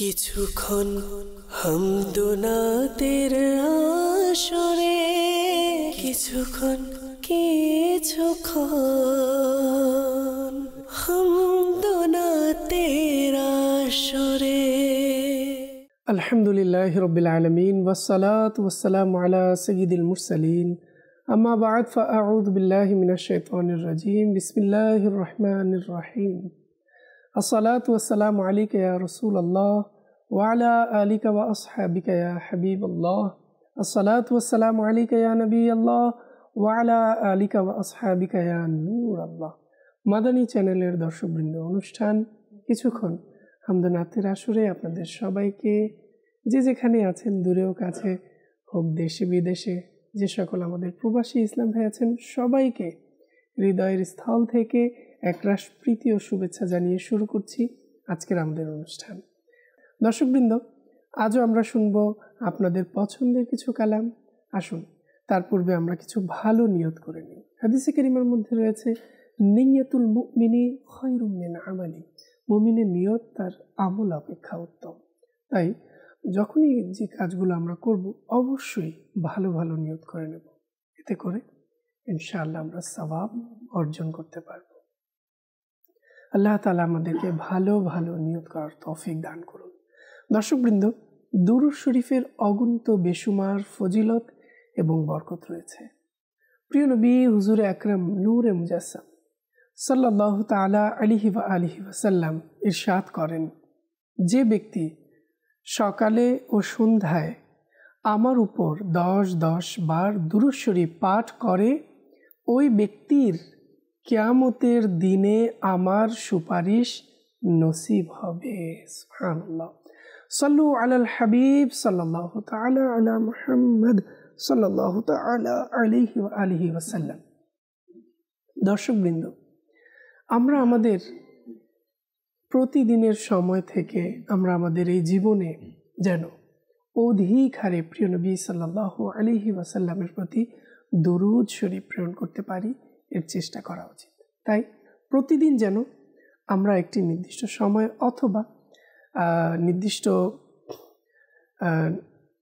কিছুক্ষণ হামদুনাতের আসরে কিছুক্ষণ হামদুনাতের আসরে। আলহামদুলিল্লাহি রাব্বিল আলামিন ওয়াসসালাতু ওয়াসসালামু আলা সাইয়্যিদিল মুরসালিন আম্মা বা'দ ফাআউযু বিল্লাহি মিনাশ শাইতানির রাজীম বিসমিল্লাহির রহমানির রহিম। আসসালাতু ওয়াসসালামু আলাইকা ইয়া রাসূলুল্লাহ ওয়া আলা আলিকা ওয়া আসহাবিকা ইয়া হাবিবাল্লাহ। আসসালাতু ওয়াসসালামু আলাইকা ইয়া নবিয়াল্লাহ ওয়া আলা আলিকা ওয়া আসহাবিকা ইয়া নূরাল্লাহ। মাদানী চ্যানেলের দর্শকবৃন্দ, অনুষ্ঠান কিছুক্ষণ হামদুনাতের আসরে আপনাদের সবাইকে, যে যেখানে আছেন দূরেও কাছে হোক দেশে বিদেশে, যে সকল আমাদের প্রবাসী ইসলাম ভাই আছেন সবাইকে হৃদয়ের স্থল থেকে একরাশ প্রীতি ও শুভেচ্ছা জানিয়ে শুরু করছি আজকের আমাদের অনুষ্ঠান। দর্শকবৃন্দ, আজও আমরা শুনব আপনাদের পছন্দের কিছু কালাম। আসুন তার পূর্বে আমরা কিছু ভালো নিয়ত করে নিই। হাদিসে কারিমের মধ্যে রয়েছে, নিয়তুল মুমিনি খায়রুম মিন আমালি। মুমিনের নিয়ত তার আমল অপেক্ষা উত্তম। তাই যখনই যে কাজগুলো আমরা করব অবশ্যই ভালো ভালো নিয়ত করে নেব, এতে করে ইনশাআল্লাহ আমরা সওয়াব অর্জন করতে পারব। আল্লাহ তাআলা আমাদেরকে ভালো ভালো নিয়ত করার তৌফিক দান করুন। দর্শকবৃন্দ, দুরূদ শরীফের অগণিত বেশুমার ফজিলত এবং বরকত রয়েছে। প্রিয় নবী হুজুর আকরাম নূরে মুজাসসাম সাল্লাল্লাহু তাআলা আলাইহি ওয়া আলিহি ওয়াসাল্লাম ইরশাদ করেন, যে ব্যক্তি সকালে ও সন্ধ্যায় আমার উপর 10 বার দুরূদ শরীফ পাঠ করে, ওই ব্যক্তির কিয়ামতের দিনে আমার সুপারিশ নসিব হবে। সুবহানাল্লাহ। সাল্লু আলাল হাবিব সাল্লাল্লাহু তাআলা আলা মুহাম্মদ সাল্লাল্লাহু তাআলা আলাইহি ওয়া আলিহি ওয়াসাল্লাম। দর্শকবৃন্দ, আমরা আমাদের প্রতিদিনের সময় থেকে আমরা আমাদের এই জীবনে যেন অধিক হারে প্রিয় নবী সাল্লাল্লাহু আলাইহি ওয়াসাল্লামের প্রতি দুরূদ শরীফ প্রেরণ করতে পারি, এর চেষ্টা করা উচিত। তাই প্রতিদিন যেন আমরা একটি নির্দিষ্ট সময় অথবা নির্দিষ্ট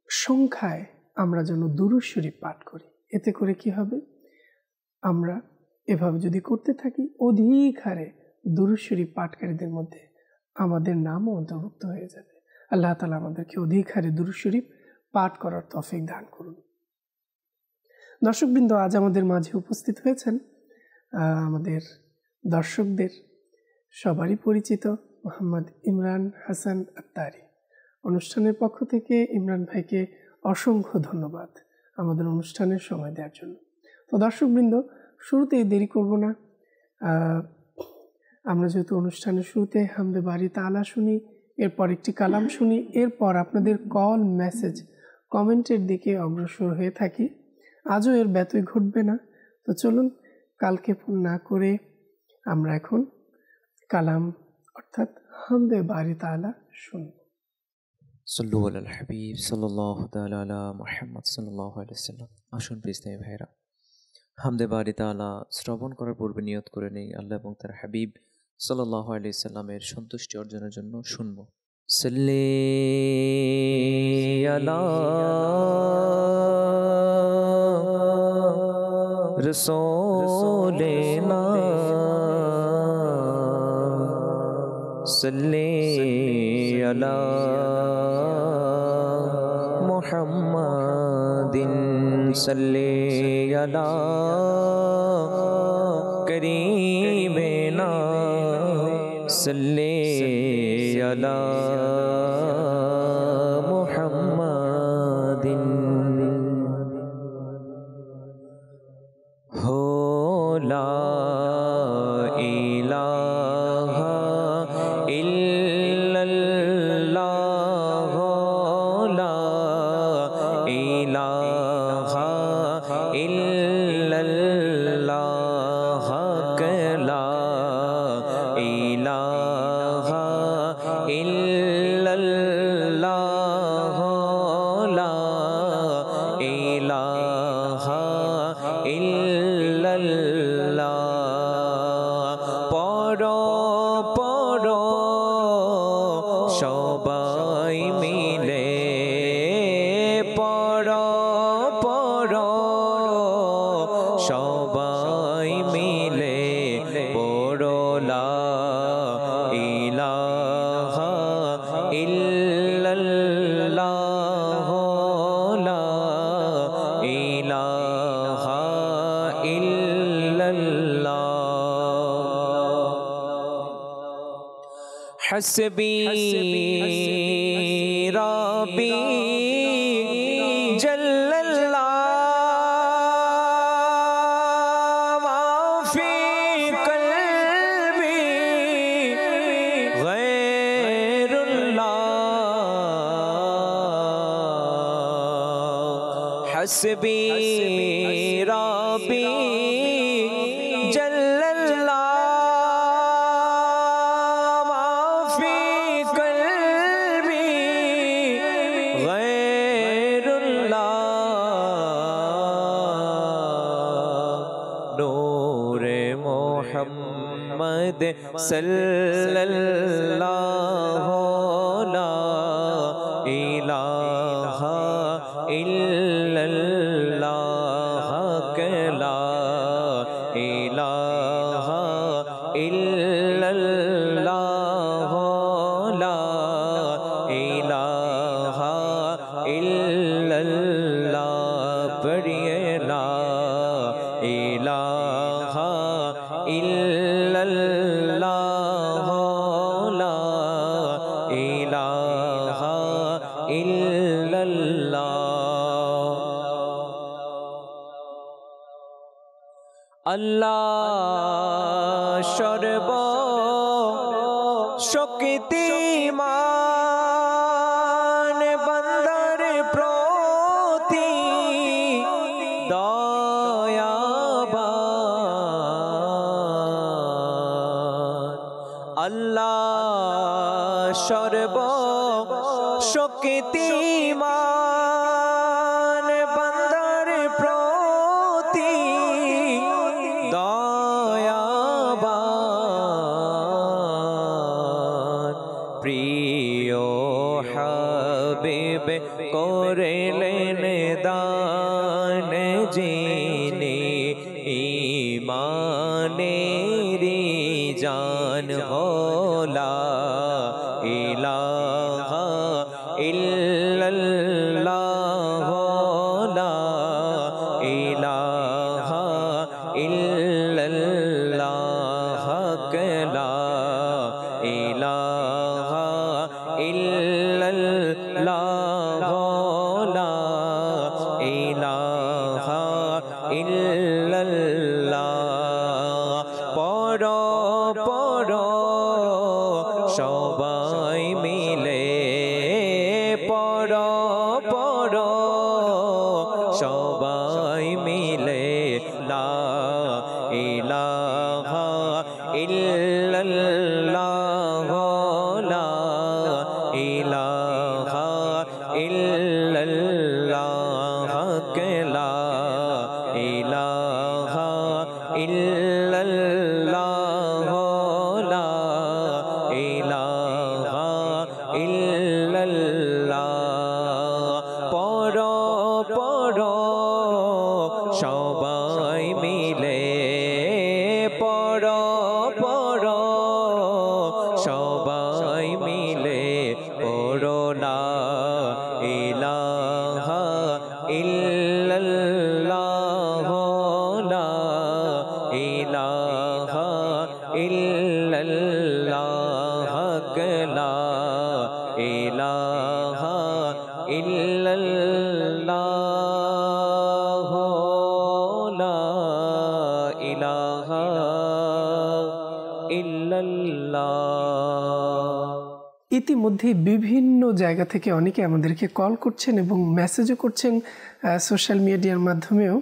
সংখ্যায় আমরা যেন দুরূদ শরীফ পাঠ করি। এতে করে কি হবে, আমরা এভাবে যদি করতে থাকি অধিক হারে দুরূদ শরীফ পাঠকারীদের মধ্যে আমাদের নামও অন্তর্ভুক্ত হয়ে যাবে। আল্লাহ তাআলা আমাদেরকে অধিক হারে দুরূদ শরীফ পাঠ করার তৌফিক দান করুন। দর্শকবৃন্দ, আজ আমাদের মাঝে উপস্থিত হয়েছেন আমাদের দর্শকদের সবারই পরিচিত মোহাম্মদ ইমরান হাসান আত্তারি। অনুষ্ঠানের পক্ষ থেকে ইমরান ভাইকে অসংখ্য ধন্যবাদ আমাদের অনুষ্ঠানের সময় দেওয়ার জন্য। তো দর্শকবৃন্দ, শুরুতেই দেরি করব না, আমরা যেহেতু অনুষ্ঠানের শুরুতে হামদে বারি তাআলা শুনি, এরপর একটি কালাম শুনি, এরপর আপনাদের কল মেসেজ কমেন্টের দিকে অগ্রসর হয়ে থাকি। আজও এর ব্যত্যয় ঘটবে না। তো চলুন কালকে ফোন না করে আমরা এখন কালাম অর্থাৎ হামদে বারি তাআলা শুনব। সাল্লু আলাল হাবিব সাল্লাল্লাহু তাআলা আলা মুহাম্মদ সাল্লাল্লাহু আলাইহি ওয়াসাল্লাম। আসুন প্রিয় ভাইরা, হামদে বারি তাআলা শ্রবণ করার পূর্বে নিয়ত করে নেই আল্লাহ এবং তার হাবিব সাল্লাল্লাহু আলাইহি ওয়াসাল্লামের সন্তুষ্টি অর্জনের জন্য শুনবো। সাল্লি আলা রাসূলিনা সাল্লি আলা মুহাম্মাদিন সাল্লি আলা করিমিনা সাল্লি আলা মুহাম্মাদিন। হো লা ইলাহা ইল্লাল্লাহ লা ইলাহা ইল্লাল্লাহ লা ইলাহা ইল্লাল্লাহ লা ইলাহা ইল্লাল্লাহ। পড়ো পড়ো সবাই সবাই মিলে পড়ো পড়ো সবাই মিলে পড়ো লা ইলাহা ইল্লাল্লাহ লা ইলাহা ইল্লাল্লাহ حسبي ربي جل الله ما في قلبي غير الله حسبي ربي جل الله सल्लल्लाहु ला इलाहा इल्लल्लाह ला इलाहा इल्लल्लाह ला इलाहा इल्लल्लाह पढ़िए ला इलाहा इल्लल्लाह ला इलाहा इल्लल्लाह अल्लाह सर्व शक्तिमान बंदर प्रति अल्लाह सर्व शक्तिमान बंदर प्रति दयावान प्रिय हबीब करलेन दान जिने ईमानेरी जान होला इलाहा इल्लल्लाह ला इलाहा इल्लल्लाह ला इलाहा इल्लल्लाह ला इलाहा इल्लल्लाह पढ़ो पढ़ो সবাই মিলে পড়ো পড়ো সবাই মিলে লা ইলাহা ইল্লাল্লাহ লা ইলাহা ইল্লাল্লাহ লা ইলাহা ইল্লাল্লাহ লা ইলাহা ইল্লাল্লাহ পড়ো পড়ো সবাই মিলে পড়ো পড়ো সবাই মিলে পড়ো লা ইলাহা ইল্লাল্লাহ লা ইলাহা ইল্লাল্লাহ লা ইলাহা ইল্লাল্লাহ লা ইলাহা ইল্লাল্লাহ। ইতিমধ্যে বিভিন্ন জায়গা থেকে অনেকে আমাদেরকে কল করছেন এবং মেসেজও করছেন সোশ্যাল মিডিয়ার মাধ্যমেও।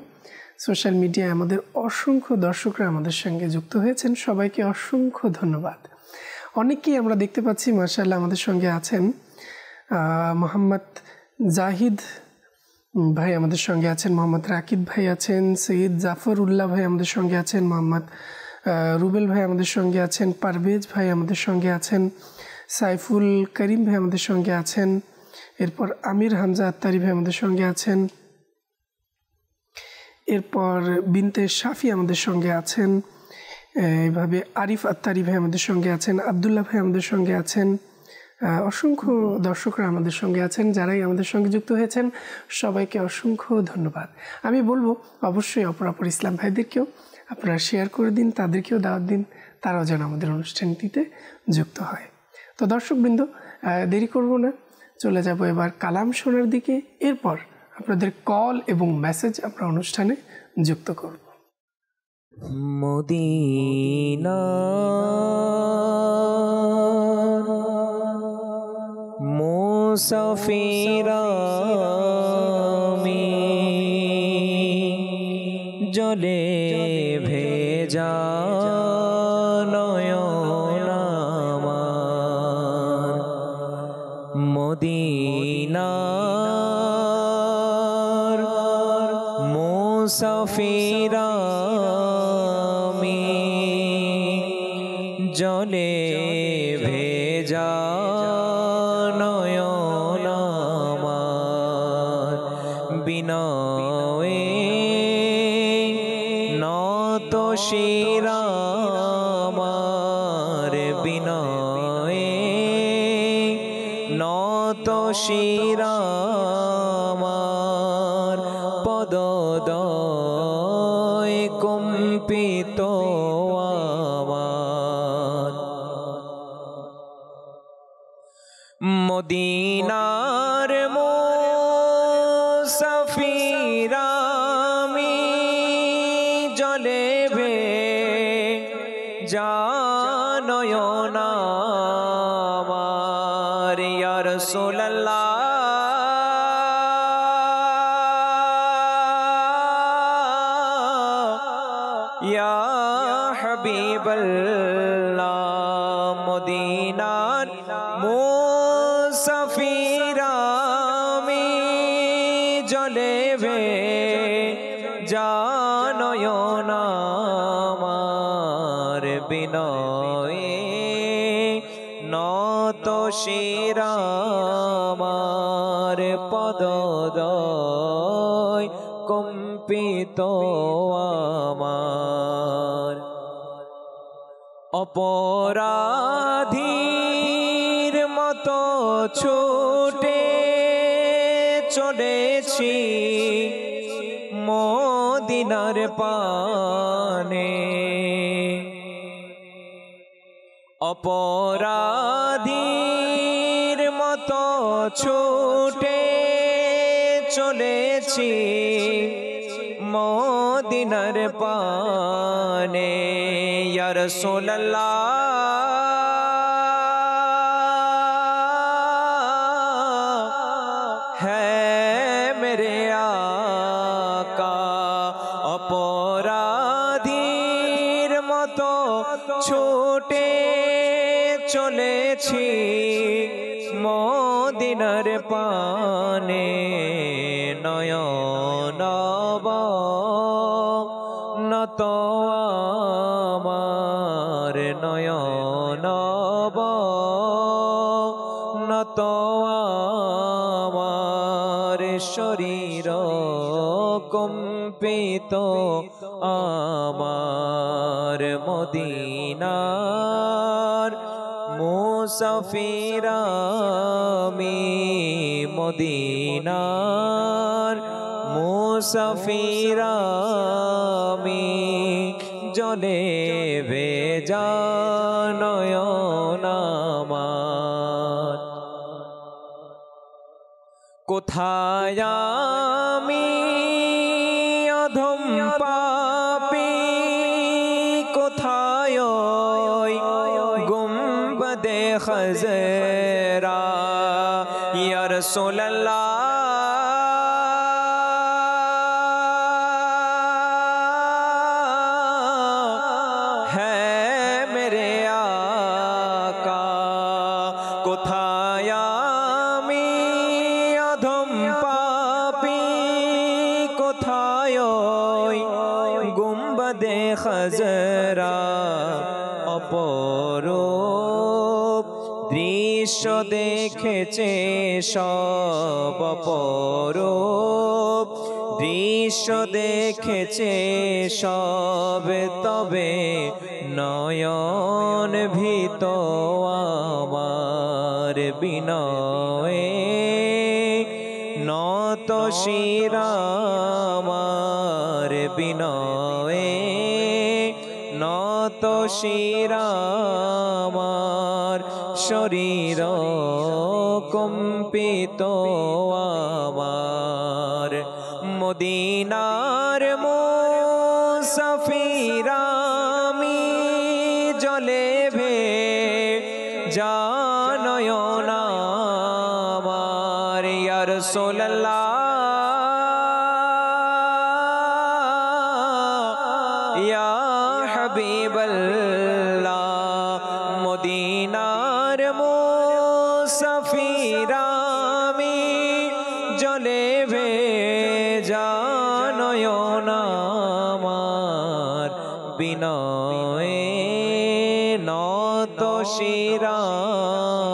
সোশ্যাল মিডিয়ায় আমাদের অসংখ্য দর্শকরা আমাদের সঙ্গে যুক্ত হয়েছেন, সবাইকে অসংখ্য ধন্যবাদ। অনেকেই আমরা দেখতে পাচ্ছি মাশাআল্লাহ আমাদের সঙ্গে আছেন। মোহাম্মদ জাহিদ ভাই আমাদের সঙ্গে আছেন, মোহাম্মদ রাকিব ভাই আছেন, সৈয়দ জাফর উল্লাহ ভাই আমাদের সঙ্গে আছেন, মোহাম্মদ রুবেল ভাই আমাদের সঙ্গে আছেন, পারভেজ ভাই আমাদের সঙ্গে আছেন, সাইফুল করিম ভাই আমাদের সঙ্গে আছেন, এরপর আমির হামজা আত্তারি ভাই আমাদের সঙ্গে আছেন, এরপর বিনতে শাফি আমাদের সঙ্গে আছেন, এইভাবে আরিফ আত্তারি ভাই আমাদের সঙ্গে আছেন, আবদুল্লাহ ভাই আমাদের সঙ্গে আছেন, অসংখ্য দর্শকরা আমাদের সঙ্গে আছেন। যারাই আমাদের সঙ্গে যুক্ত হয়েছেন সবাইকে অসংখ্য ধন্যবাদ। আমি বলবো অবশ্যই অপরাপর ইসলাম ভাইদেরকেও আপনারা শেয়ার করে দিন, তাদেরকেও দাওয়াত দিন, তারাও যেন আমাদের অনুষ্ঠানটিতে যুক্ত হয়। তো দর্শকবৃন্দ, দেরি করব না, চলে যাব এবার কালাম শোনার দিকে। এরপর আপনাদের কল এবং মেসেজ আমরা অনুষ্ঠানে যুক্ত করব। মদিনা মুসাফির আমি জলে ভেজা নয়ন আমার, মদিনার মুসাফির আমি জলে ভেজা নয়ন আমার, বিনয়ে নত শির আমার, বিনয়ে নত শির আমার, পদদয় কম্পিত আমার, মদিনার মুসাফির আমি জলে ভেজা নয়ন আমার, ইয়া রাসূলুল্লাহ ইয়া হাবিবাল্লাহ, মদিনার মুসাফির আমি জলে ভেজা নয়ন আমার, বিনয়ে নত শির আমার, পদদয় কম্পিত আমার, অপরাধীর মতো ছুটে চলেছি মদিনার পানে, অপরাধীর মতো ছুটে চলেছি মদিনার পানে, ইয়া রাসূলুল্লাহ হ্যাঁ মেরে আকা, অপরাধীর মতো ছুটে চলেছি মদিনার পানে, নয়ন নত আমার, নয়ন নত আমার, শরীর কম্পিত আমার, মদিনার মুসাফির আমি, মদিনার মুসাফির আমি জলে ভেজা নয়ন আমার, কোথায় আমি অধম পাপী, কোথায় গুম্বদে খজরা, ইয়া রাসূলুল্লাহ হ্যাঁ মেরে আকা, কোথায় আমি অধম পাপী, কোথায় গুম্বদে খজরা, অপরূপ দেখেছে সব অপরূপ দৃশ্য দেখেছে সব, তবে নয়ন ভীত আমার বিনয়ে নত শিরা আমার বিনয়ে নত শিরা আমার শরীর কম্পিত আমার মদিনার মুসাফির আমি জলে ভে জানয়ন আমার ইয়া রাসূলুল্লাহ ইয়া হাবিবাল্লাহ মদিনার মুসাফির আমি জলে ভে জানয়ন আমার বিনয়ে নত শিরা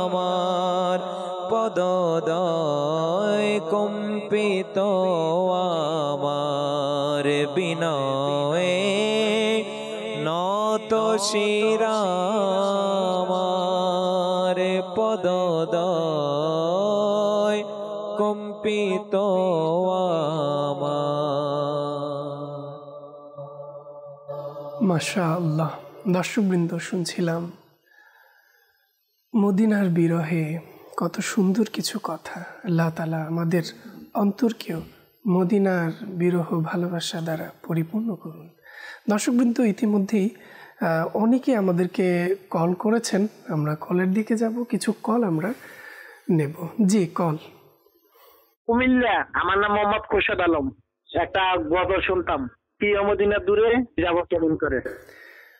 আমার পদদয় কম্পিত আমার বিনয়ে নত শিরা আমার পদদয় কম্পিত মাশাআল্লাহ। দর্শকবৃন্দ, শুনছিলাম মদিনার বিরহে কত সুন্দর কিছু কথা। আল্লাহ তাআলা আমাদের অন্তরকেও মদিনার বিরহ ভালোবাসা দ্বারা পরিপূর্ণ করুন। দর্শকবৃন্দ, ইতিমধ্যেই অনেকে আমাদেরকে কল করেছেন। আমরা কলের দিকে যাব, কিছু কল আমরা নেব। জি, কল। কুমিল্লা, আমার নাম মোহাম্মদ খোরশেদ আলম। একটা গজল শুনতাম, প্রিয় মদিনা দূরে যাব কেমন করে।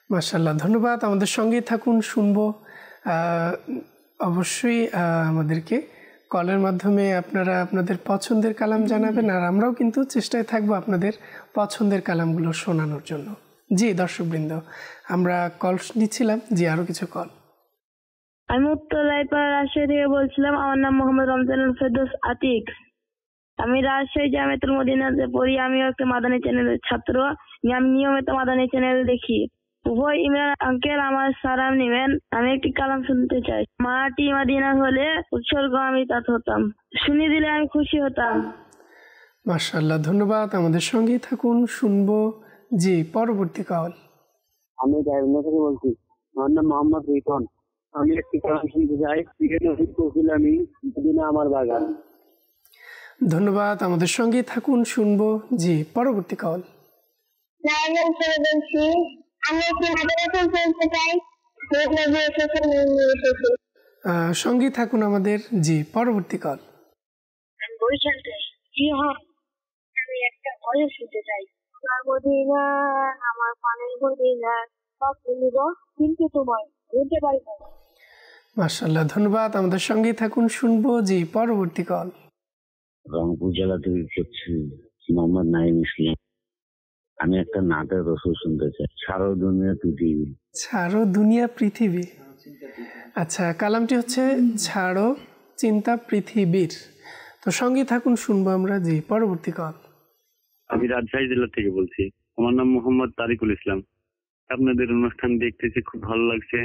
মাশাআল্লাহ, ধন্যবাদ। আমাদের সঙ্গেই থাকুন, শুনবো। অবশ্যই আমাদেরকে কলের মাধ্যমে আপনারা আপনাদের পছন্দের কালাম জানাবেন, আর আমরাও কিন্তু চেষ্টায় থাকবো আপনাদের পছন্দের কালামগুলো শোনানোর জন্য। জি দর্শকবৃন্দ, আমরা কল নিচ্ছিলাম। জি, আরো কিছু কল। আমি উত্তরাইপাড়া রাজশাহী থেকে বলছিলাম। আমার নাম মোহাম্মদ রমজানুল ফেরদৌস আতিক। আমি রাজশাহী জামিয়াতুল মদিনাতে পড়ি। আমিও একটা মাদানী চ্যানেলের ছাত্র। আমি নিয়মিত মাদানী চ্যানেল দেখি। উভয় ইমরান আঙ্কেল আমার সালাম নেবেন। আমি একটি কালাম শুনতে চাই। মাটি মদিনা হলে উৎসর্গ আমি তাত হতাম, শুনিয়ে দিলে আমি খুশি হতাম। মাশাআল্লাহ, ধন্যবাদ। আমাদের সঙ্গেই থাকুন, শুনবো। জি, পরবর্তী কল। আমি গাইবান্ধা থেকে বলছি। আমার নাম মোহাম্মদ রিপন। আমি একটি কালাম শুনতে চাই, আমি মদিনা আমার বাগান। ধন্যবাদ। আমাদের সঙ্গেই থাকুন, শুনবো। জি, পরবর্তী কল। সঙ্গী থাকুন আমাদের। জি, পরবর্তী কল। আমি একটা ভজন শুনতে চাই। মদিনা আমার পানের মদিনা, সব ভুলিব কিন্তু তোমায় ভুলতে পারি না। মাশাআল্লাহ, ধন্যবাদ। আমাদের সঙ্গেই থাকুন, শুনবো। জি, পরবর্তী কল। রংপুর জেলা থেকে মোহাম্মদ নাইম ইসলাম। আমি একটা নাটের রসুল শুনতে চাই, ছাড়ো দুনিয়া পৃথিবী। ছাড়ো দুনিয়া পৃথিবী। আচ্ছা, কালামটি হচ্ছে ছাড়ো চিন্তা পৃথিবীর। তো সঙ্গে থাকুন, শুনবো আমরা। জি, পরবর্তী কল। আমি রাজশাহী জেলা থেকে বলছি। আমার নাম মোহাম্মদ তারিকুল ইসলাম। আপনাদের অনুষ্ঠান দেখতেছি, খুব ভালো লাগছে।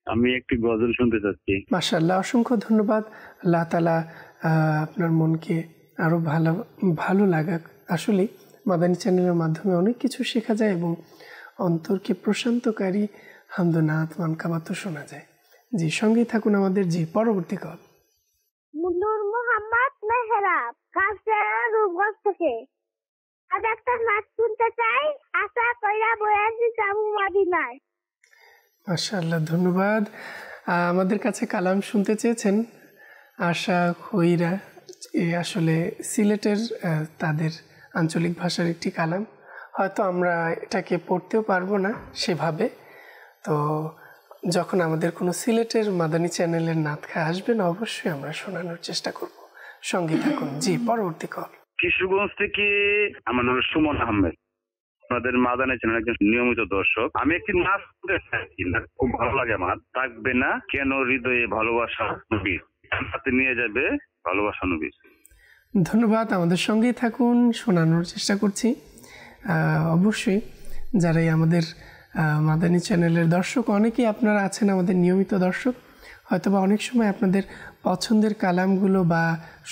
আমি একটি গজল শুনতে চাচ্ছি। মাশাআল্লাহ, অসংখ্য ধন্যবাদ। আল্লাহ তাআলা আপনার মনকে আরো ভালো লাগাক। আসলে মাদানী চ্যানেলের মাধ্যমে অনেক কিছু শেখা যায় এবং অন্তরকে প্রশান্তকারী হামদনাথ মানকাবাত শোনা যায়। জি, সঙ্গেই থাকুন আমাদের। জি, পরবর্তী কল। নূর মোহাম্মদ মেহরাব, কাছেরা রূপগঞ্জ থেকে। আজ একটা নাচ শুনতে চাই, আশা কইরা বয়াজি যাবো মদিনায়। মাশাআল্লাহ, ধন্যবাদ। আমাদের কাছে কালাম শুনতে চেয়েছেন আশা খইরা। আসলে সিলেটের তাদের আঞ্চলিক ভাষার একটি কালাম। হয়তো আমরা এটাকে পড়তেও পারবো না সেভাবে। তো যখন আমাদের কোনো সিলেটের মাদানী চ্যানেলের নাতখা আসবেন, অবশ্যই আমরা শোনানোর চেষ্টা করব। সঙ্গে থাকুন। জি, পরবর্তী কল। কিশোরগঞ্জ থেকে আমার নাম সুমন আহমেদ। আপনাদের মাদানী চ্যানেল একজন নিয়মিত দর্শক। আমি একটি নাচ শুনতে চাইছি, খুব ভালো লাগে আমার। থাকবে না কেন হৃদয়ে ভালোবাসা নবীর, জান্নাতে নিয়ে যাবে ভালোবাসা নবী। ধন্যবাদ, আমাদের সঙ্গেই থাকুন, শোনানোর চেষ্টা করছি। অবশ্যই যারাই আমাদের মাদানী চ্যানেলের দর্শক, অনেকেই আপনারা আছেন আমাদের নিয়মিত দর্শক, হয়তোবা অনেক সময় আপনাদের পছন্দের কালামগুলো বা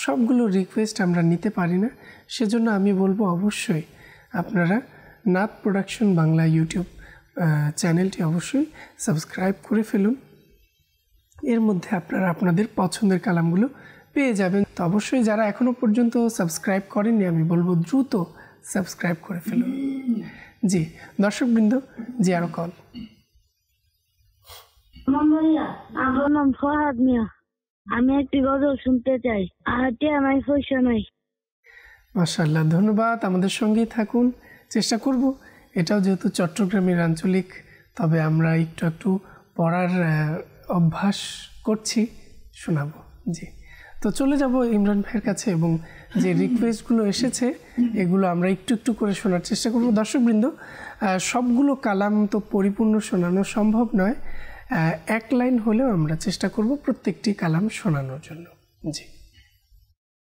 সবগুলো রিকোয়েস্ট আমরা নিতে পারি না। সেজন্য আমি বলবো অবশ্যই আপনারা নাত প্রোডাকশন বাংলা ইউটিউব চ্যানেলটি অবশ্যই সাবস্ক্রাইব করে ফেলুন। এর মধ্যে আপনারা আপনাদের পছন্দের কালামগুলো পেয়ে যাবেন। তো অবশ্যই যারা এখনও পর্যন্ত সাবস্ক্রাইব করেননি, আমি বলবো দ্রুত সাবস্ক্রাইব করে ফেলুন। জি দর্শকবৃন্দ, জি আরো কল। আমার নাম ফরহাদ মিয়া, আমি একটি গজল শুনতে চাই। আরটি আমার পয়সা নাই। মাশাআল্লাহ, ধন্যবাদ, আমাদের সঙ্গেই থাকুন, চেষ্টা করব। এটাও যেহেতু চট্টগ্রামের আঞ্চলিক, তবে আমরা একটু একটু পড়ার অভ্যাস করছি, শোনাবো। জি, তো চলে যাব ইমরান ভাইয়ের কাছে এবং যে রিকোয়েস্টগুলো এসেছে এগুলো আমরা একটু একটু করে শোনার চেষ্টা করব। দর্শকবৃন্দ, সবগুলো কালাম তো পরিপূর্ণ শোনানো সম্ভব নয়, এক লাইন হলেও আমরা চেষ্টা করব প্রত্যেকটি কালাম শোনানোর জন্য। জি।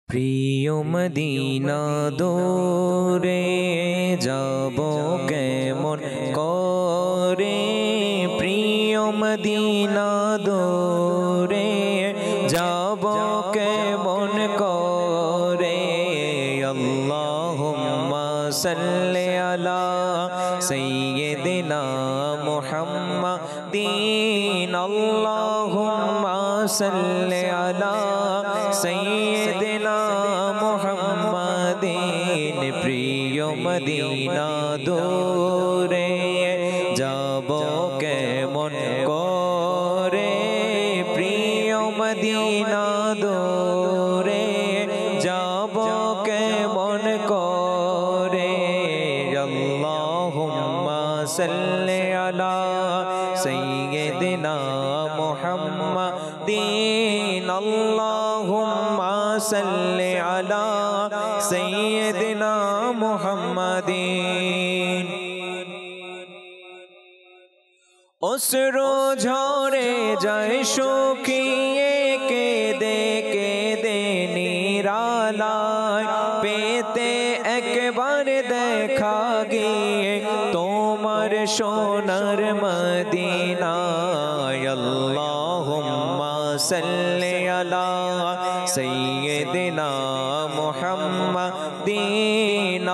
প্রিয় মদিনা দূরে যাব কেমন করে, প্রিয় মদিনা দূরে যাব কেমন করে, আল্লাহুম্মা সাল্লি আলা সাইয়্যিদিনা মুহাম্মাদিন, আল্লাহুম্মা সাল্লি আলা সাইয়্যিদিনা মুহাম্মাদিন। প্রিয় মদিনা দূরে যাব কেমন করে, প্রিয় মদিনা দূরে যাব কেমন করে, আল্লাহুম্মা সাল্লি আলা সাইয়্যিদিনা মুহাম্মাদিন, আল্লাহুম্মা সাল্লি আলা সাইয়্যিদিনা মুহাম্মাদিন। অশ্রু ঝরে যায় শুকিয়ে কেঁদে কেঁদে নিরালায়, পেতে একবার দেখা গিয়ে তোমার সোনার মদিনায়, আল্লাহুম্মা সাল্লি আলা সাইয়্যিদিনা মুহাম্মাদিন,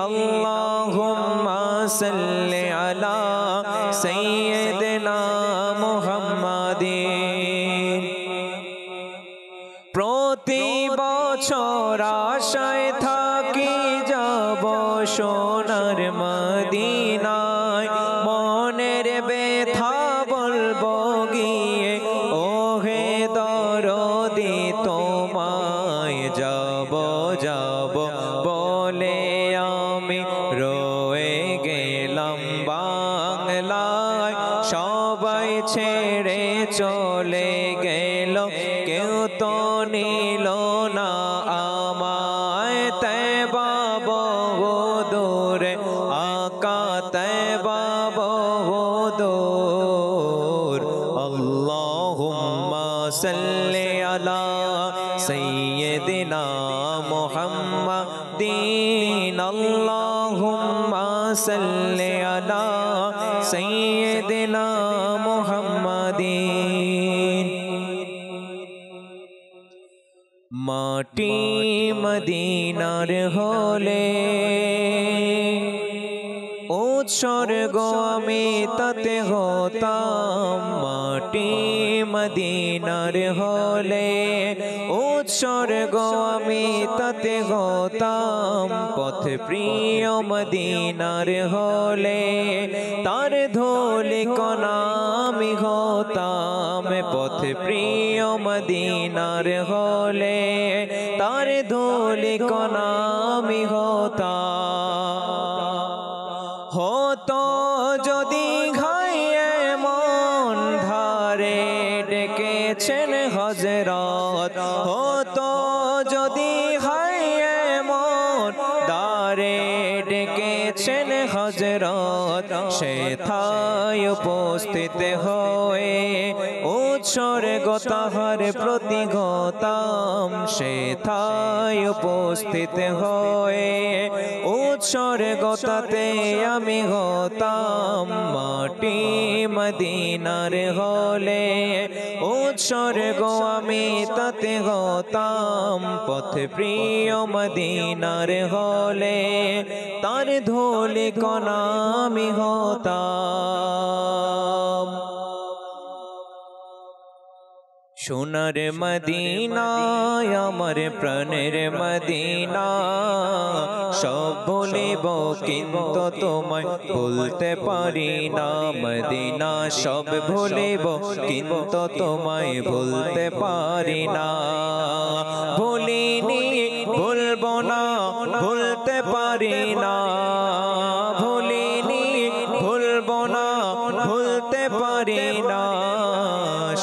আল্লাহুম্মা সাল্লি আলা সাইয়্যিদিনা মুহাম্মাদিন। প্রতি বছর আশায় থাকি যাব সোনার মদিনায়, মনের ব্যথা বলবো গিয়ে ওহে দরদি তোমায়, যাব যাব বলে আমি রয়ে গেলাম বাংলায়, সবাই ছেড়ে চলে গেল কেউ তো নিল না আমায়, তয়বা বহু দূরে আকা তয়বা বহু দূর, আল্লাহুম্মা সাল্লি আলা সাইয়্যিদিনা মুহাম্মাদিন, আল্লাহুম্মা সাল্লি আলা সাইয়্যিদিনা মুহাম্মাদিন। মাটি মদিনার হলে উৎসর্গ আমি তাতে হতাম, মাটি মদিনার হলে উৎসর্গ আমি তাতে হতাম, পথ প্রিয় মদিনার হলে তার ধুলি কণা আমি হতাম, পথ প্রিয় মদিনার হলে তার ধুলি কণা আমি হতাম। হতো যদি ঘাইয়ে মন ধারে ডেকেছেন হযরত, হতো যদি ঘাইয়ে মন ধারে ডেকেছেন হযরত, সেথায় উপস্থিত হয়ে উৎসর্গ তাহার প্রতি হতাম সেথায় উপস্থিত হয়ে উৎসর্গ তাতে আমি হতাম মাটি মদিনার হলে উৎসর্গ আমি তাতে হতাম পথ প্রিয় মদিনার হলে তার ধুলি কণা আমি হতাম সোনার মদিনায় আমার প্রাণের মদিনা সব বলিব কিন্তু তোমায় বলতে পারি না মদিনা সব ভুলিব কিন্তু তোমায় বলতে পারি না ভুলিনি ভুলবো না ভুলতে পারি না ভুলিনি ভুলবো না ভুলতে পারি না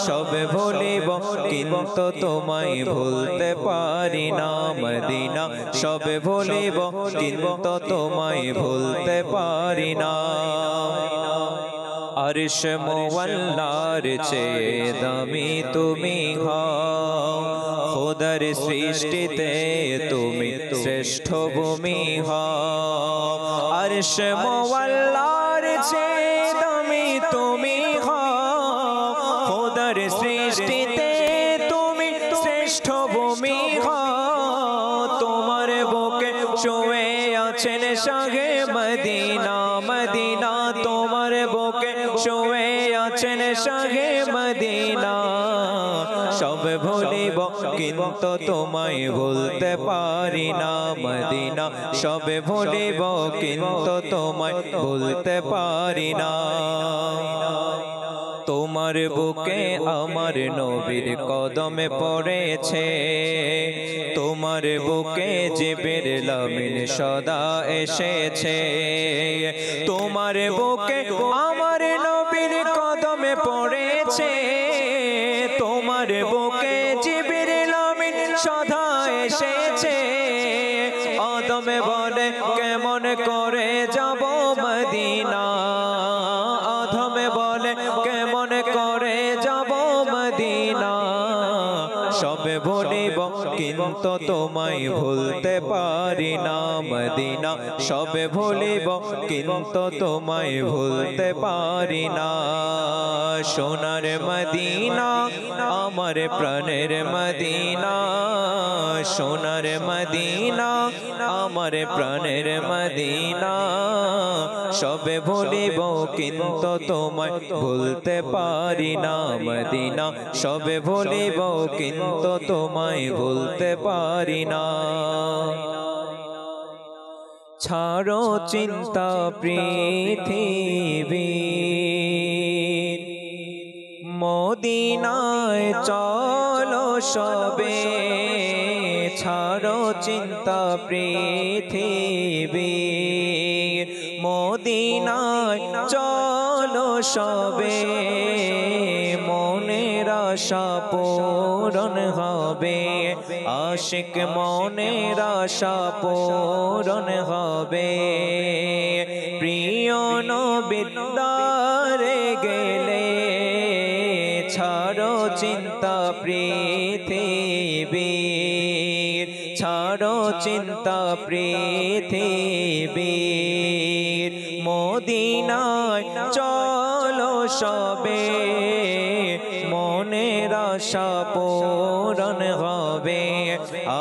সব ভুলিব কিন্তু তোমায় ভুলতে পারি না মদিনা সব ভুলিব কিন্তু তোমায় ভুলতে পারি না আরশ মুআল্লার চেয়ে দামি তুমি হও খোদার সৃষ্টিতে তুমি শ্রেষ্ঠ ভূমি হও আরশ মুআল্লার চেয়ে দামি তুমি হও খোদার সৃষ্টিতে তুমি শ্রেষ্ঠ ভূমি হও তোমার বুকে শুয়ে আছেন শাহে মদিনা মদিনা তোমার বুকে শুয়ে আছেন শাহে মদিনা সব ভুলিব কিন্তু তোমায় ভুলতে পারি না মদিনা সব ভুলিব কিন্তু তোমায় ভুলতে পারি না তোমার বুকে আমার নবীর কদমে পড়েছে তোমার বুকে জিবরিল আমিন সদা এসেছে তোমার বুকে আমার নবীর কদমে পড়েছে তোমার বুকে জিবরিল আমিন সদা এসেছে আদমে বলে কেমন করে যাব মদিনা আদমে বলে কেমন করে যাব মদিনা সব ভুলিব কিন্তু তোমায় ভুলতে পারি না মদিনা সব ভুলিব কিন্তু তোমায় ভুলতে পারি না সোনার মদিনা আমার প্রাণের মদিনা সোনার মদিনা আমার প্রাণের মদিনা সব ভুলিব কিন্তু তোমায় ভুলতে পারি না মদিনা সব ভুলিব কিন্তু তোমায় ভুলতে পারি না ছাড়ো চিন্তা পৃথিবী মদিনায় চলো সবে ছাড়ো চিন্তা পৃথিবী মদিনায় চলো সবে মনের আশা পূরণ হবে আশিক মনের আশা পূরণ হবে প্রিয় নবীর দ্বারে গেলে ছাড়ো চিন্তা পৃথিবী ছাড়ো চিন্তা পৃথিবী মদিনায় চলো সবে মনের আশা পূরণ হবে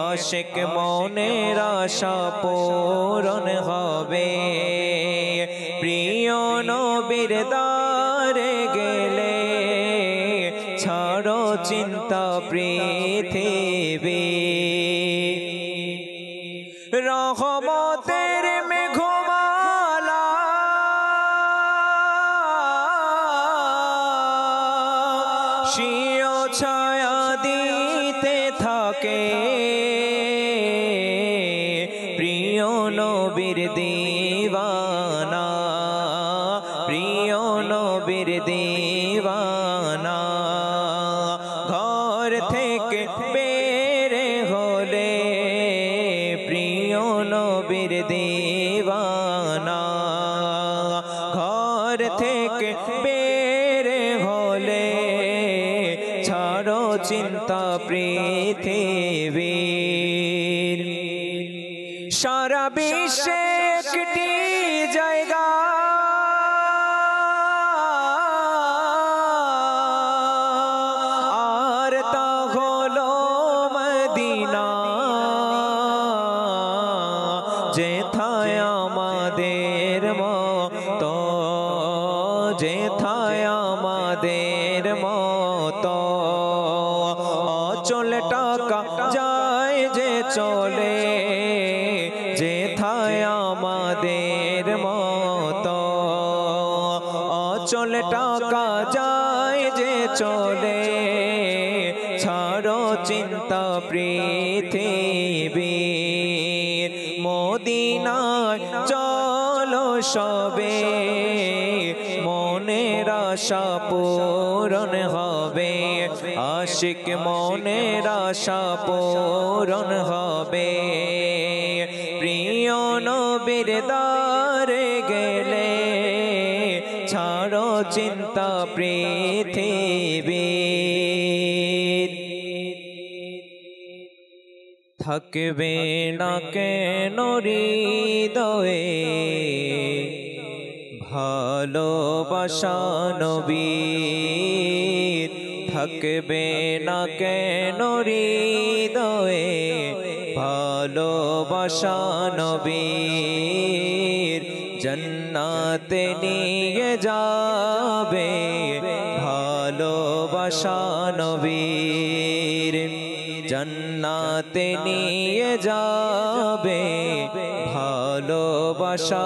আশিক মনের আশা পূরণ হবে প্রিয় নবীর দ্বারে গেলে ছাড়ো চিন্তা পৃথিবী রহমতের মেঘমালা শিও ছায়া দিতে থাকে প্রিয় নবীর দিওয়ানা প্রিয় নবীর দিওয়ানা ঘর থেকে বেরে হলে প্রিয় নবীর দিওয়ানা ঘর থেকে বেরে হলে সারা বিশ্বে একটি জায়গা আর তা হলো মদিনা, যেথায় আমাদের মতো, যেথায় আমাদের মতো অচল টাকা যায় যে চলে, যেথায় আমাদের মতো অচল টাকা যায় যে চলে। ছাড়ো চিন্তা পৃথিবীর, মদিনায় চলো সবে, মনের আশা পূরণ হবে, আশিক মনের আশা পূরণ হবে। প্রিয় নবীর দারে গেলে ছাড়ো চিন্তা পৃথিবীর। থাকবে না কেন হৃদয়ে ভালোবাসা নবীর, থাকবে না কেন হৃদয়ে ভালোবাসা নবীর। জান্নাতে নিয়ে যাবে ভালোবাসা নবীর, জান্নাতে নিয়ে যাবে ভালোবাসা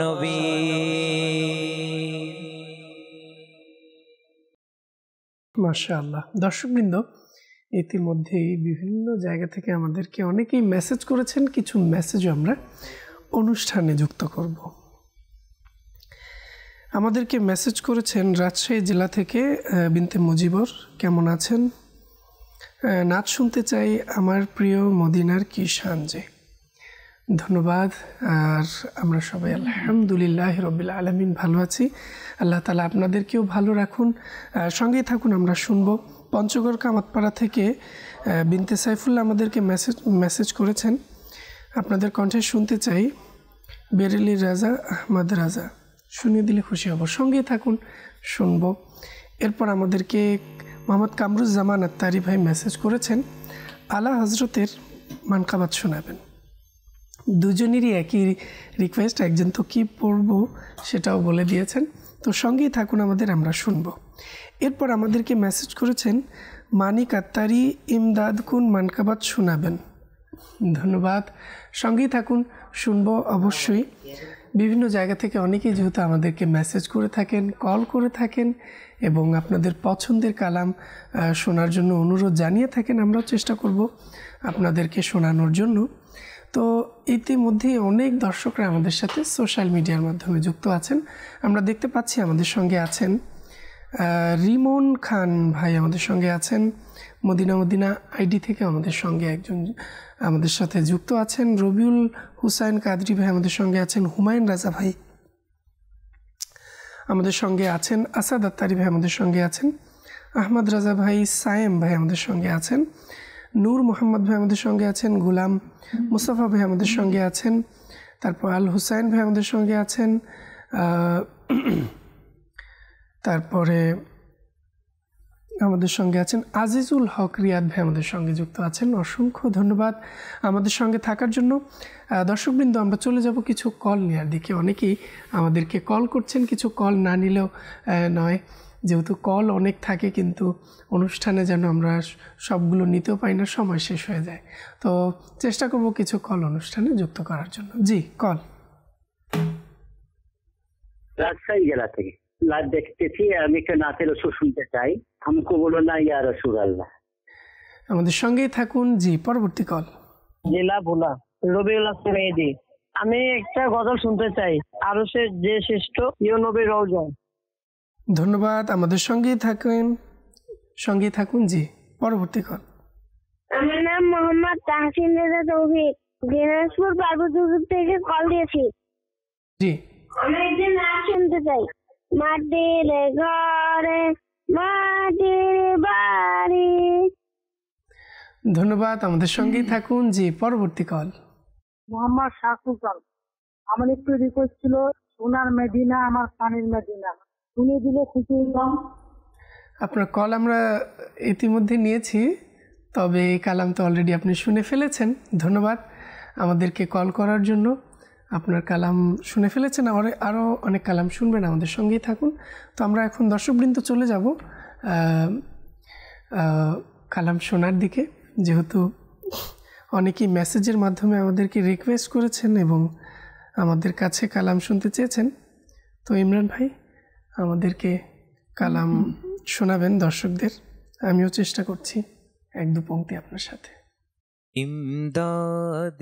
নবীর। মাশাআল্লাহ। দর্শকবৃন্দ, ইতিমধ্যেই বিভিন্ন জায়গা থেকে আমাদেরকে অনেকেই মেসেজ করেছেন, কিছু মেসেজও আমরা অনুষ্ঠানে যুক্ত করব। আমাদেরকে মেসেজ করেছেন রাজশাহী জেলা থেকে বিনতে মুজিবর, কেমন আছেন? নাচ শুনতে চাই আমার প্রিয় মদিনার কি শান যে। ধন্যবাদ। আর আমরা সবাই আলহামদুলিল্লাহ রাব্বিল আলামিন ভালো আছি। আল্লাহ তাআলা আপনাদেরকেও ভালো রাখুন। সঙ্গেই থাকুন, আমরা শুনবো। পঞ্চগড় কামাতপাড়া থেকে বিনতে সাইফুল্লাহ আমাদেরকে মেসেজ করেছেন, আপনাদের কণ্ঠে শুনতে চাই বেরেলির রাজা আহমদ রাজা, শুনিয়ে দিলে খুশি হব। সঙ্গেই থাকুন, শুনবো। এরপর আমাদেরকে মোহাম্মদ কামরুজ্জামান আত্তারি ভাই মেসেজ করেছেন, আলা হজরতের মানকাবাত শোনাবেন। দুজনেরই একই রিকোয়েস্ট, একজন তো কী পড়ব সেটাও বলে দিয়েছেন। তো সঙ্গেই থাকুন আমাদের, আমরা শুনব। এরপর আমাদেরকে মেসেজ করেছেন মানিক আত্তারি, ইমদাদ কুন মানকাবাত শোনাবেন। ধন্যবাদ। সঙ্গেই থাকুন, শুনবো অবশ্যই। বিভিন্ন জায়গা থেকে অনেকেই যেহেতু আমাদেরকে মেসেজ করে থাকেন, কল করে থাকেন এবং আপনাদের পছন্দের কালাম শোনার জন্য অনুরোধ জানিয়ে থাকেন, আমরাও চেষ্টা করব আপনাদেরকে শোনানোর জন্য। তো ইতিমধ্যেই অনেক দর্শকরা আমাদের সাথে সোশ্যাল মিডিয়ার মাধ্যমে যুক্ত আছেন। আমরা দেখতে পাচ্ছি আমাদের সঙ্গে আছেন রিমন খান ভাই, আমাদের সঙ্গে আছেন মদিনা মদিনা আইডি থেকে আমাদের সঙ্গে একজন আমাদের সাথে যুক্ত আছেন। রবিউল হুসাইন কাদরি ভাই আমাদের সঙ্গে আছেন। হুমায়ুন রাজা ভাই আমাদের সঙ্গে আছেন। আসাদ আত্তারি ভাই আমাদের সঙ্গে আছেন। আহমদ রাজা ভাই, সায়েম ভাই আমাদের সঙ্গে আছেন। নূর মোহাম্মদ ভাই আমাদের সঙ্গে আছেন। গুলাম মুস্তাফা ভাই আমাদের সঙ্গে আছেন। তারপর আল হুসাইন ভাই আমাদের সঙ্গে আছেন। তারপরে আমাদের সঙ্গে আছেন আজিজুল হক রিয়াদ ভাই আমাদের সঙ্গে যুক্ত আছেন। অসংখ্য ধন্যবাদ আমাদের সঙ্গে থাকার জন্য। দর্শকবৃন্দ, আমরা চলে যাব কিছু কল নেওয়ার দিকে। অনেকেই আমাদেরকে কল করছেন, কিছু কল না নিলেও নয়, যেহেতু কল অনেক থাকে কিন্তু অনুষ্ঠানে যেন আমরা সবগুলো নিতেও পাই না, সময় শেষ হয়ে যায়। তো চেষ্টা করব কিছু কল অনুষ্ঠানে যুক্ত করার জন্য। জি, কল। রাজশাহী জেলা থেকে লাইভ দেখতেছি, আমি একটা নাচের সুর শুনতে চাই। আমাকে বলো না ইয়া রাসূলুল্লাহ। আমাদের সঙ্গেই থাকুন। জি, পরবর্তী কল। জেলা ভোলা, রবিউল হাসান মেহেদি। আমি একটা গজল শুনতে চাই, আরো সে যে শ্রেষ্ঠ ইয়া নবী রওজা। ধন্যবাদ। আমাদের সঙ্গেই থাকুন। জি, পরবর্তী কল। আমার নাম মোহাম্মদ তাহসিন রেজা তৌফিক, দিনাজপুর পার্বতীপুর থেকে কল দিয়েছি। জি, আমি একদিন নাচ শুনতে চাই। মাটির ঘরে মাটির বাড়ি। ধন্যবাদ। আমাদের সঙ্গেই থাকুন। জি, পরবর্তী কল। মোহাম্মদ শাহ সুলতান। আমার একটু রিকোয়েস্ট ছিল, সোনার মেদিনা আমার পানির মেদিনা শুনে দিলে খুশি হতাম। আপনার কল আমরা ইতিমধ্যে নিয়েছি, তবে এই কালাম তো অলরেডি আপনি শুনে ফেলেছেন। ধন্যবাদ আমাদেরকে কল করার জন্য। আপনার কালাম শুনে ফেলেছেন, আরও অনেক কালাম শুনবেন, আমাদের সঙ্গেই থাকুন। তো আমরা এখন দর্শকবৃন্দ চলে যাব কালাম শোনার দিকে, যেহেতু অনেকেই মেসেজের মাধ্যমে আমাদেরকে রিকোয়েস্ট করেছেন এবং আমাদের কাছে কালাম শুনতে চেয়েছেন। তো ইমরান ভাই আমাদেরকে কালাম শোনাবেন দর্শকদের। আমিও চেষ্টা করছি এক দু পংক্তি আপনার সাথে। इमदाद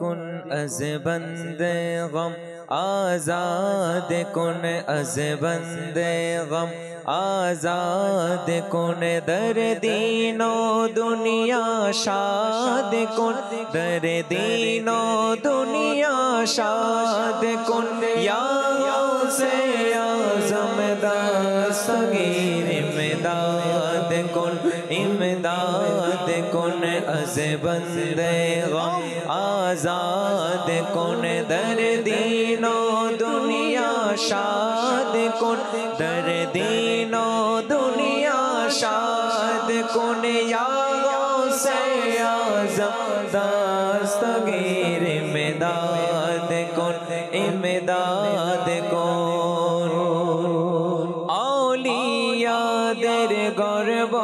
कुन अज़ बंदे गम आज़ाद कुन अज़ बंदे गम आज़ाद कुन दर दीनो दुनिया शाद कुन दर दीनो दुनिया शाद कुन या से आज़म दस्तगीर इमदाद कुन इमदाद कुन अज़ बंदे गम आज़ाद कुन दर दीनो दुनिया शाद कुन दर दीनो दुनिया शाद कुन या से आज़म दस्तगीर इमदाद कुन इमदाद कुन औलिया दर गर्व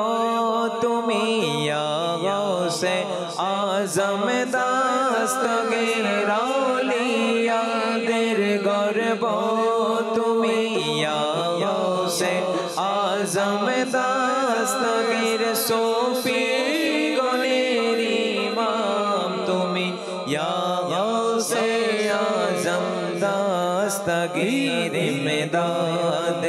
तुमी या गौसे आज़म दस्तगीर औलिया दर गर्व तुमी या गौसे आज़म दस्तगीर सूफी गणेर इमाम तुमी या गौसे आज़म दस्तगीर इमदाद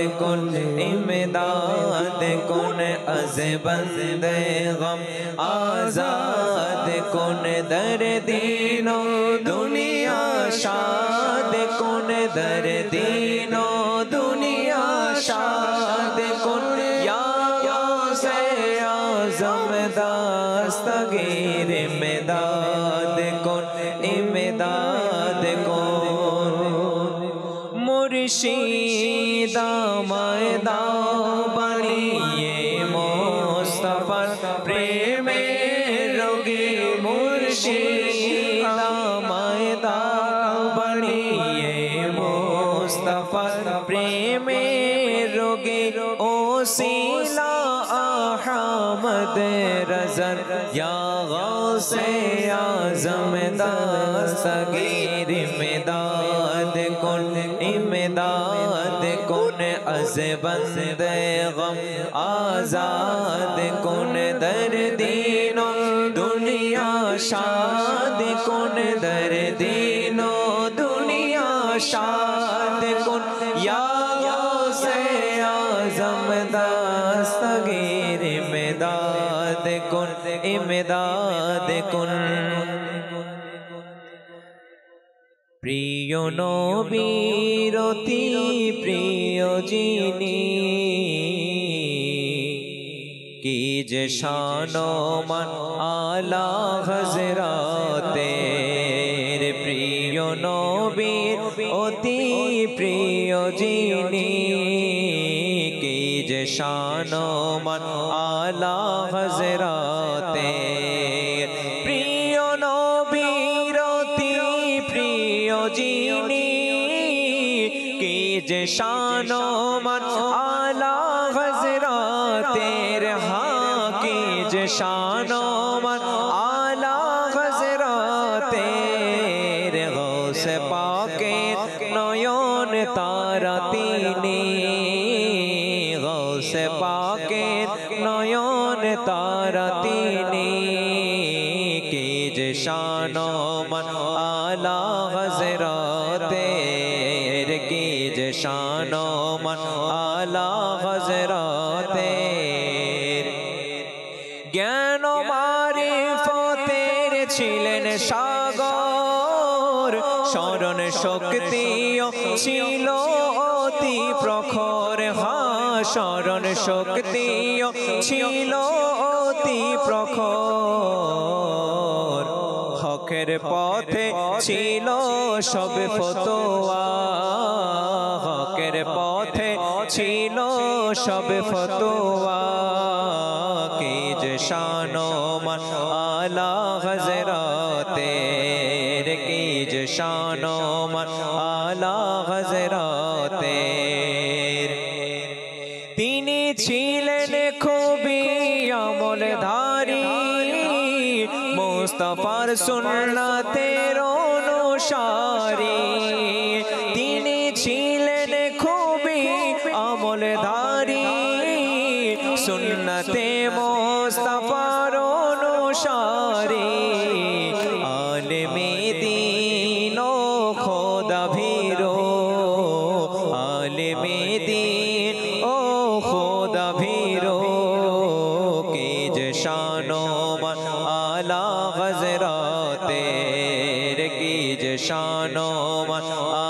कुन अज़ बंदे गम आज़ाद कुन दर दीनो दुनिया शाद कुन दर दीनो दुनिया शाद कुन या से आज़म दस्तगीर इमदाद कुन मुर्शिदा मैदा बनिए मुस्तफा प्रेमे रोगी मुर्शिदा मैदा बनिए मुस्तफा प्रेमे रोगी ओसीला अहमद रज़न या गौसे आज़म दस्तगीर इमदाद कुन अज़ बंदे गम आज़ाद कुन दर दीनो दुनिया शाद कुन दर दीनो दुनिया शाद कुन या से आज़म दस्तगीर इमदाद कुन प्रिय नबीर अति प्रिय जिनी की जे शान मान आला हज़रातेर प्रिय नबीर अति प्रिय जिनी की जे शान मान आला हज़रातेर प्रिय नबीर अति प्रिय जिनी की जे शान मान आला हज़रातेर हाँ की जे शान मान आला हज़रातेर गौसे पाके नयन तारा तीनी गौसे पाके नयन तारा तीनी की जे शान मान आला हज़रातेर की जे शान मान आला हज़रातेर ज्ञान मारिफतेर छिलेन सागर शरण शक्तिओ छिलो अति प्रखर हाँ शरण शक्तिओ छिलो अति प्रखर হকের পথে ছিল সব ফতোয়া, হকের পথে ছিল সব ফতোয়া। কি যে শান ও মান আলা হযরতের, কি যে শান ও মান আলা হযরতের। তিনি ছিলেন খুবই আমলধারী, মুস্তাফার সুন্নাতের অনুসারী। তিনি ছিলেন খুবই আমলধারী, সুন্নতে মুস্তাফার অনুসারী। আলেমে দ্বীন ও খোদা ভীরু, আলেমে দ্বীন ও খোদা ভীরু। কি যে শান ও মান আলা হযরতের, কি যে শান ও মান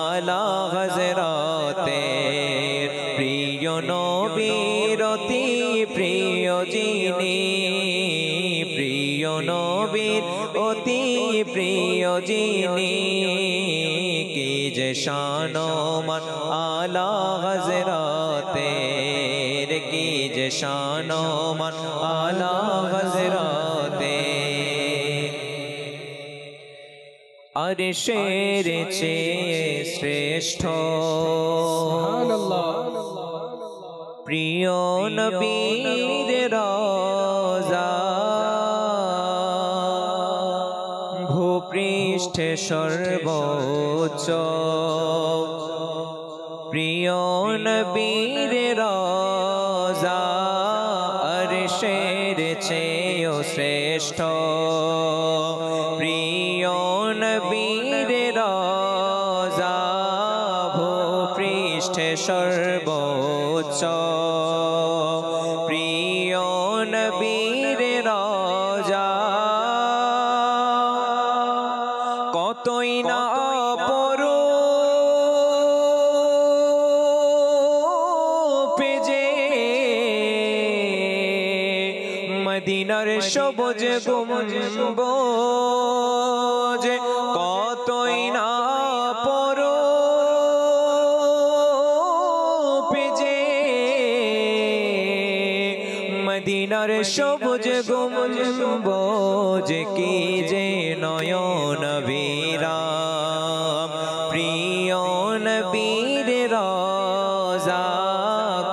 আলা হযরতের। প্রিয় নবীর অতি প্রিয় যিনি, প্রিয় নবীর অতি প্রিয় যিনি। কি যে শান ও মান আলা হযরতের, কি যে শান ও মান আলা হযরতের। আরশের চেয়ে শ্রেষ্ঠ প্রিয় নবীর রওজা, ভূপৃষ্ঠে সর্বোচ্চ প্রিয় নবীর রওজা। আরশের চেয়ে শ্রেষ্ঠ প্রিয় নবীর রওজা, ভূপৃষ্ঠে সর্বোচ্চ প্রিয় নবীর রওজা। কতই না অপরূপ যে মদিনার সবুজ গম্বুজ, কতই না অপরূপ যে মদিনার সবুজ গম্বুজ। কি যে নয়ন বিরাম প্রিয় নবীর রওজা,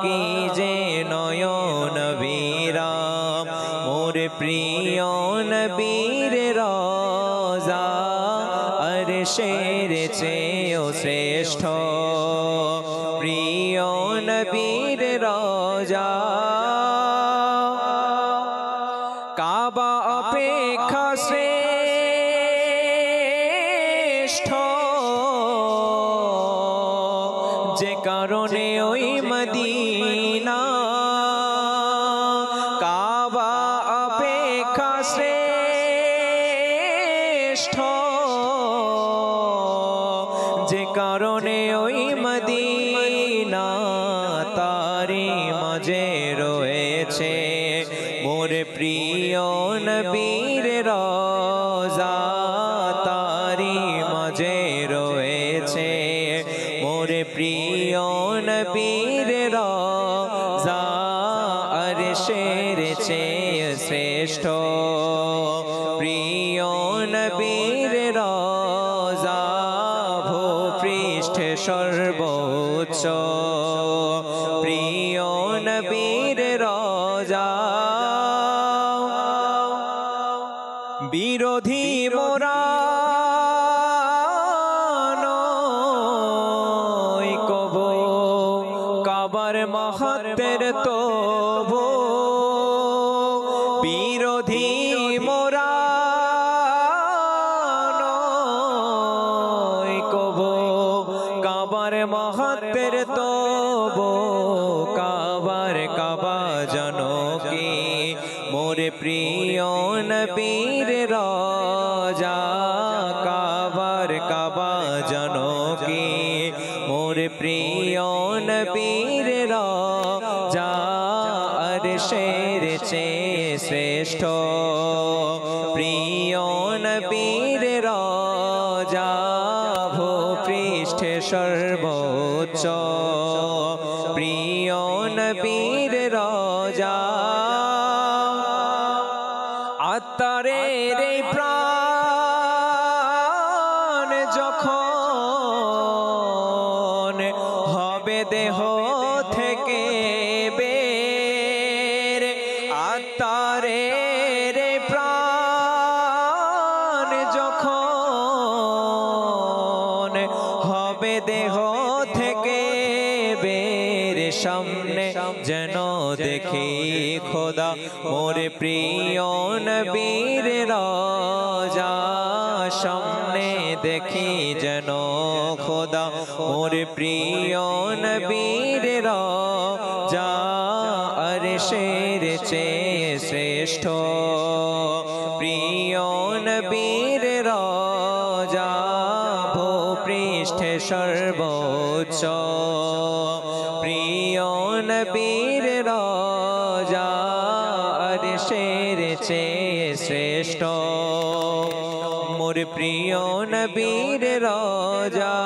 কি যে নয়ন বিরাম মোর প্রিয় নবীর রওজা। আরশের চেয়ে শ্রেষ্ঠ প্রিয় নবীর রওজা। কাবা অপেক্ষা শ্রেষ্ঠ, যে কারণে ওই মদিনা। কাবা অপেক্ষা শ্রেষ্ঠ, যে কারণে ওই মদিনা। তারি মাঝে রয়েছে মোর প্রিয় নবীর রওজা, তারি মাঝে রয়েছে মোর প্রিয় নবীর রওজা। আরশের চেয়ে শ্রেষ্ঠ প্রিয় নবীর রওজা, ভূপৃষ্ঠে সর্বোচ্চ প্রিয় নবীর রওজা। বিরোধী মোরা নয় কবো, কাবার মাহাত্মের তবু। বিরোধী মোরা নয় কবো, কাবার মাহাত্মের তবু। কাবার কাবা জানো কি মোর প্রিয় নবীর রওজা। কাবার কাবা জানো কি মোর প্রিয় নবীর রওজা। আরশের চেয়ে শ্রেষ্ঠ প্রিয় নবীর আত্মারের এই প্রাণ যখন হবে দেহ থেকে বের, আত্মারের এই প্রাণ যখন হবে দেহ থেকে বের, সামনে যেন দেখি খোদা মোর প্রিয় নবীর রওজা, সামনে দেখি যেন খোদা মোর প্রিয় নবীর রওজা, আরশের চেয়ে শ্রেষ্ঠ প্রিয় নবীর রওজা, ভূপৃষ্ঠে সর্বোচ্চ প্রিয় নবীর রওজা, আরশের চেয়ে শ্রেষ্ঠ মোর প্রিয় নবীর রওজা।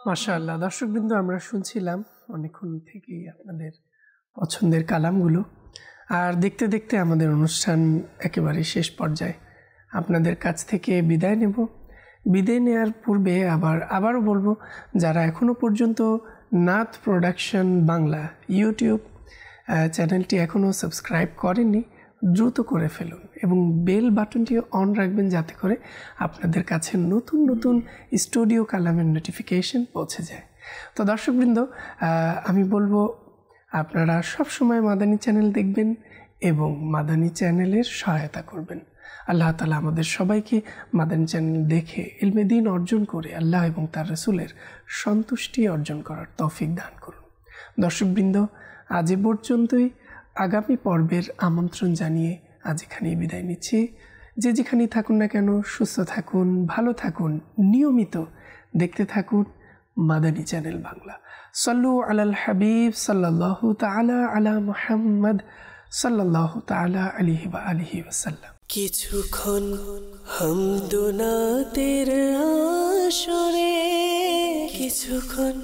মাশাআল্লাহ। দর্শকবৃন্দ, আমরা শুনছিলাম অনেকক্ষণ থেকেই আপনাদের পছন্দের কালামগুলো, আর দেখতে দেখতে আমাদের অনুষ্ঠান একেবারে শেষ পর্যায়ে। আপনাদের কাছ থেকে বিদায় নেব। বিদায় নেওয়ার পূর্বে আবারও বলবো, যারা এখনও পর্যন্ত নাথ প্রোডাকশন বাংলা ইউটিউব চ্যানেলটি এখনও সাবস্ক্রাইব করেননি, দ্রুত করে ফেলুন এবং বেল বাটনটি অন রাখবেন, যাতে করে আপনাদের কাছে নতুন নতুন স্টুডিও কালামের নোটিফিকেশন পৌঁছে যায়। তো দর্শকবৃন্দ, আমি বলবো আপনারা সবসময় মাদানী চ্যানেল দেখবেন এবং মাদানী চ্যানেলের সহায়তা করবেন। আল্লাহ তাআলা আমাদের সবাইকে মাদানী চ্যানেল দেখে ইলমে দ্বীন অর্জন করে আল্লাহ এবং তার রাসূলের সন্তুষ্টি অর্জন করার তৌফিক দান করুন। দর্শকবৃন্দ, আজ এ পর্যন্তই। আগামী পর্বের আমন্ত্রণ জানিয়ে আজ এখানেই বিদায় নিচ্ছি। যে যেখানেই থাকুন না কেন, সুস্থ থাকুন, ভালো থাকুন, নিয়মিত দেখতে থাকুন মাদানী চ্যানেল বাংলা। সাল্লু আলাল হাবিব সাল্লাল্লাহু তাআলা আলা মুহাম্মদ সাল্লাল্লাহু তাআলা আলাইহি ওয়া আলিহি ওয়াসাল্লাম। কিছুক্ষণ হামদুনাতের আসরে, কিছুক্ষণ